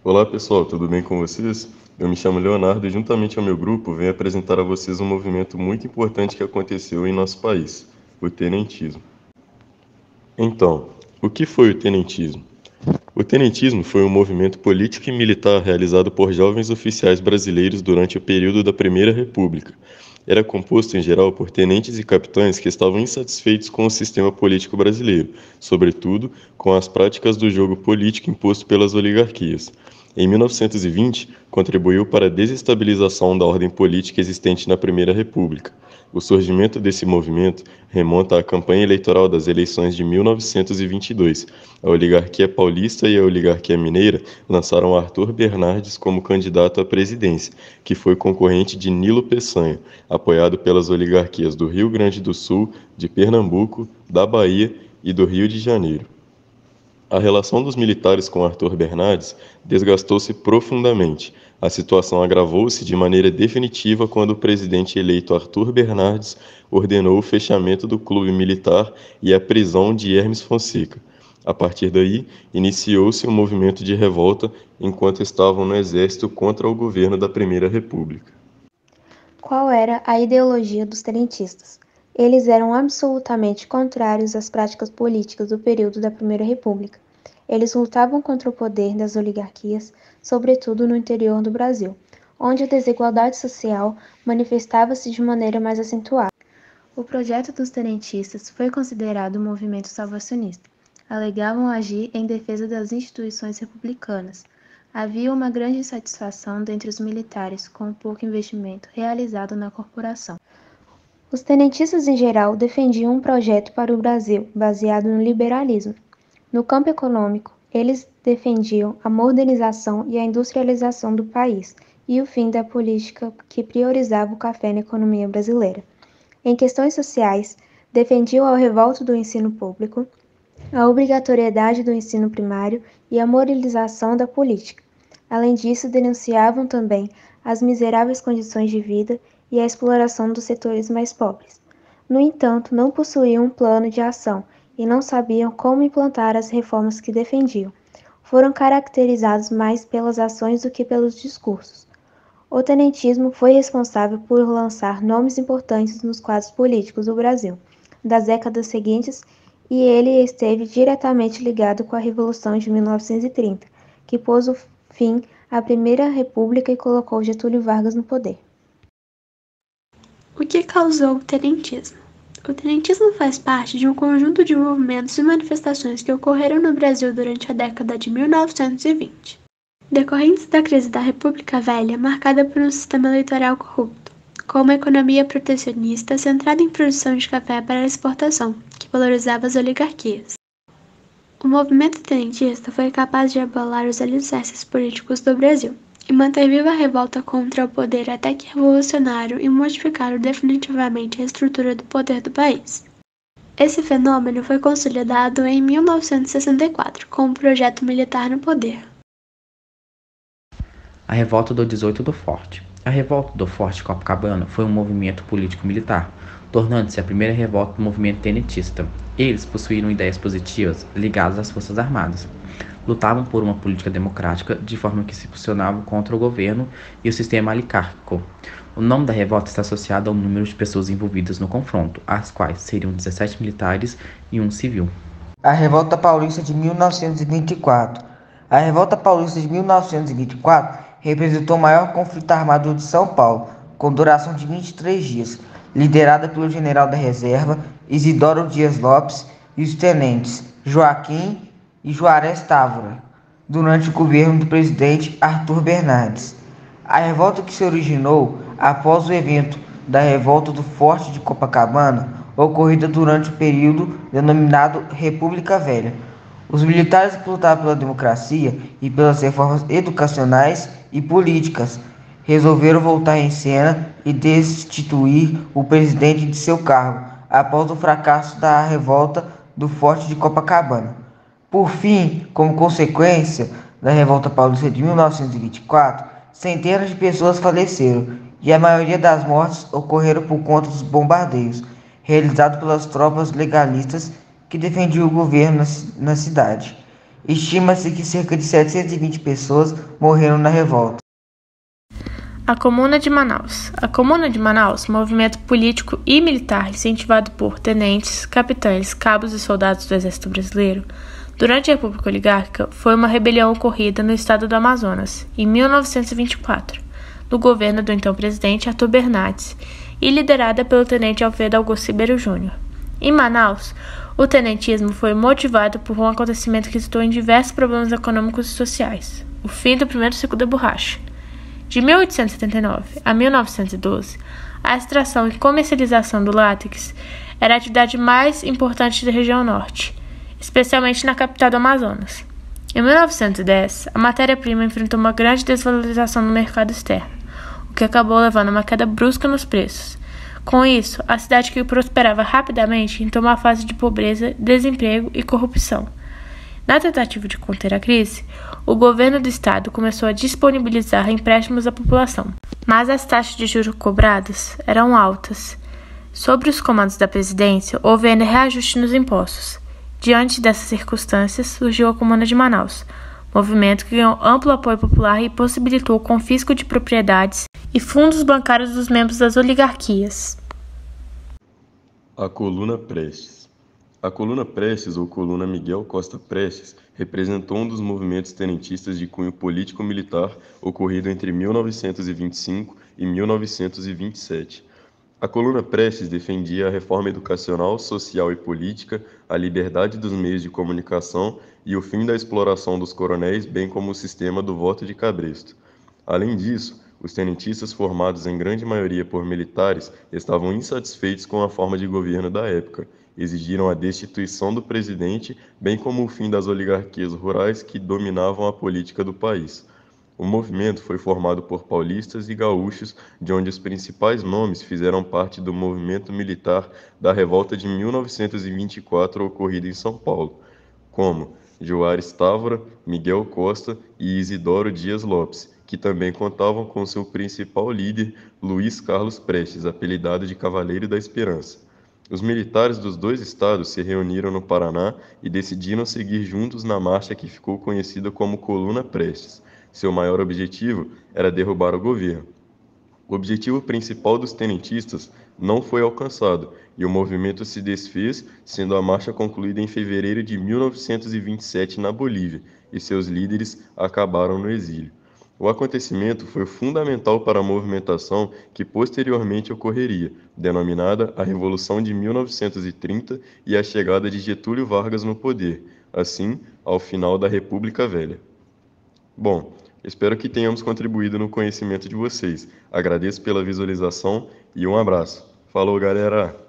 Olá pessoal, tudo bem com vocês? Eu me chamo Leonardo e juntamente ao meu grupo venho apresentar a vocês um movimento muito importante que aconteceu em nosso país, o tenentismo. Então, o que foi o tenentismo? O tenentismo foi um movimento político e militar realizado por jovens oficiais brasileiros durante o período da Primeira República. Era composto em geral por tenentes e capitães que estavam insatisfeitos com o sistema político brasileiro, sobretudo com as práticas do jogo político imposto pelas oligarquias. Em 1920, contribuiu para a desestabilização da ordem política existente na Primeira República. O surgimento desse movimento remonta à campanha eleitoral das eleições de 1922. A oligarquia paulista e a oligarquia mineira lançaram Arthur Bernardes como candidato à presidência, que foi concorrente de Nilo Peçanha, apoiado pelas oligarquias do Rio Grande do Sul, de Pernambuco, da Bahia e do Rio de Janeiro. A relação dos militares com Arthur Bernardes desgastou-se profundamente. A situação agravou-se de maneira definitiva quando o presidente eleito Arthur Bernardes ordenou o fechamento do clube militar e a prisão de Hermes Fonseca. A partir daí, iniciou-se um movimento de revolta enquanto estavam no exército contra o governo da Primeira República. Qual era a ideologia dos tenentistas? Eles eram absolutamente contrários às práticas políticas do período da Primeira República. Eles lutavam contra o poder das oligarquias, sobretudo no interior do Brasil, onde a desigualdade social manifestava-se de maneira mais acentuada. O projeto dos tenentistas foi considerado um movimento salvacionista. Alegavam agir em defesa das instituições republicanas. Havia uma grande insatisfação dentre os militares com o pouco investimento realizado na corporação. Os tenentistas em geral defendiam um projeto para o Brasil baseado no liberalismo. No campo econômico, eles defendiam a modernização e a industrialização do país e o fim da política que priorizava o café na economia brasileira. Em questões sociais, defendiam a revolta do ensino público, a obrigatoriedade do ensino primário e a moralização da política. Além disso, denunciavam também as miseráveis condições de vida e a exploração dos setores mais pobres. No entanto, não possuíam um plano de ação e não sabiam como implantar as reformas que defendiam. Foram caracterizados mais pelas ações do que pelos discursos. O tenentismo foi responsável por lançar nomes importantes nos quadros políticos do Brasil das décadas seguintes e ele esteve diretamente ligado com a Revolução de 1930, que pôs o fim à Primeira República e colocou Getúlio Vargas no poder. O que causou o tenentismo? O tenentismo faz parte de um conjunto de movimentos e manifestações que ocorreram no Brasil durante a década de 1920. Decorrentes da crise da República Velha, marcada por um sistema eleitoral corrupto, com uma economia protecionista centrada em produção de café para exportação, que valorizava as oligarquias. O movimento tenentista foi capaz de abalar os alicerces políticos do Brasil e manter viva a revolta contra o poder até que revolucionário e modificaram definitivamente a estrutura do poder do país. Esse fenômeno foi consolidado em 1964, com o projeto militar no poder. A Revolta do 18 do Forte. A Revolta do Forte Copacabana foi um movimento político-militar, tornando-se a primeira revolta do movimento tenentista. Eles possuíram ideias positivas ligadas às Forças Armadas. Lutavam por uma política democrática, de forma que se posicionavam contra o governo e o sistema oligárquico. O nome da revolta está associado ao número de pessoas envolvidas no confronto, as quais seriam 17 militares e um civil. A Revolta Paulista de 1924. A Revolta Paulista de 1924 representou o maior conflito armado de São Paulo, com duração de 23 dias, liderada pelo general da reserva Isidoro Dias Lopes e os tenentes Joaquim e Juarez Távora, durante o governo do presidente Arthur Bernardes. A revolta que se originou após o evento da Revolta do Forte de Copacabana, ocorrida durante o período denominado República Velha. Os militares que lutavam pela democracia e pelas reformas educacionais e políticas resolveram voltar em cena e destituir o presidente de seu cargo após o fracasso da revolta do Forte de Copacabana. Por fim, como consequência da Revolta Paulista de 1924, centenas de pessoas faleceram e a maioria das mortes ocorreram por conta dos bombardeios realizados pelas tropas legalistas que defendiam o governo na cidade. Estima-se que cerca de 720 pessoas morreram na revolta. A Comuna de Manaus. A Comuna de Manaus, movimento político e militar incentivado por tenentes, capitães, cabos e soldados do Exército Brasileiro, durante a República Oligárquica, foi uma rebelião ocorrida no estado do Amazonas, em 1924, no governo do então presidente Arthur Bernardes, e liderada pelo tenente Alfredo Augusto Ribeiro Júnior. Em Manaus, o tenentismo foi motivado por um acontecimento que resultou em diversos problemas econômicos e sociais: o fim do primeiro ciclo da borracha. De 1879 a 1912, a extração e comercialização do látex era a atividade mais importante da região norte, especialmente na capital do Amazonas. Em 1910, a matéria-prima enfrentou uma grande desvalorização no mercado externo, o que acabou levando a uma queda brusca nos preços. Com isso, a cidade que prosperava rapidamente entrou uma fase de pobreza, desemprego e corrupção. Na tentativa de conter a crise, o governo do estado começou a disponibilizar empréstimos à população, mas as taxas de juros cobradas eram altas. Sob os comandos da presidência, houve ainda reajuste nos impostos. Diante dessas circunstâncias, surgiu a Comuna de Manaus, movimento que ganhou amplo apoio popular e possibilitou o confisco de propriedades e fundos bancários dos membros das oligarquias. A Coluna Prestes. A Coluna Prestes, ou Coluna Miguel Costa Prestes, representou um dos movimentos tenentistas de cunho político-militar ocorrido entre 1925 e 1927. A Coluna Prestes defendia a reforma educacional, social e política, a liberdade dos meios de comunicação e o fim da exploração dos coronéis, bem como o sistema do voto de cabresto. Além disso, os tenentistas, formados em grande maioria por militares, estavam insatisfeitos com a forma de governo da época. Exigiram a destituição do presidente, bem como o fim das oligarquias rurais que dominavam a política do país. O movimento foi formado por paulistas e gaúchos, de onde os principais nomes fizeram parte do movimento militar da revolta de 1924 ocorrida em São Paulo, como Juarez Távora, Miguel Costa e Isidoro Dias Lopes, que também contavam com seu principal líder, Luiz Carlos Prestes, apelidado de Cavaleiro da Esperança. Os militares dos dois estados se reuniram no Paraná e decidiram seguir juntos na marcha que ficou conhecida como Coluna Prestes. Seu maior objetivo era derrubar o governo. O objetivo principal dos tenentistas não foi alcançado e o movimento se desfez, sendo a marcha concluída em fevereiro de 1927 na Bolívia, e seus líderes acabaram no exílio. O acontecimento foi fundamental para a movimentação que posteriormente ocorreria, denominada a Revolução de 1930 e a chegada de Getúlio Vargas no poder, assim, ao final da República Velha. Bom, espero que tenhamos contribuído no conhecimento de vocês. Agradeço pela visualização e um abraço. Falou, galera!